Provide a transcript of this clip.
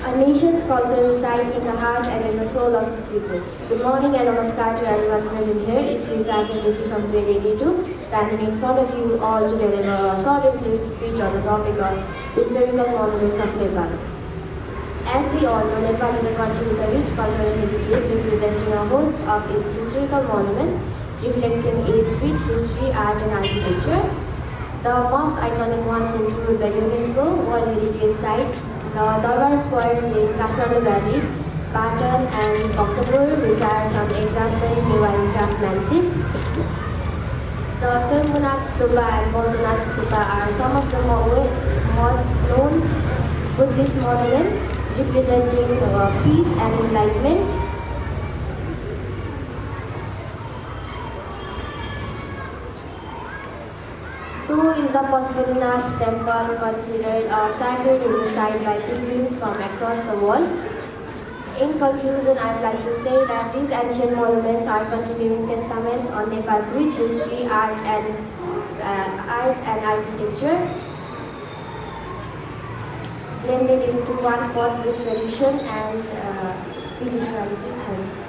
A nation's culture resides in the heart and in the soul of its people. Good morning and namaskar to everyone present here. It's me, Prajna KC from Grade VIII A2, standing in front of you all to deliver a short and sweet speech on the topic of Historical Monuments of Nepal. As we all know, Nepal is a country with a rich cultural heritage representing a host of its historical monuments, reflecting its rich history, art and architecture. The most iconic ones include the UNESCO World Heritage Sites, the Darbar Squares in Kathmandu Valley, Patan and Bhaktapur, which are some exemplary Newari craftsmanship. The Swayambhunath Stupa and Bodhanath Stupa are some of the most known Buddhist monuments representing peace and enlightenment. So is the Pashupatinath temple considered a sacred in the site by pilgrims from across the world. In conclusion, I would like to say that these ancient monuments are continuing testaments on Nepal's rich history, art and architecture, blended into one path with tradition and spirituality. Thank you.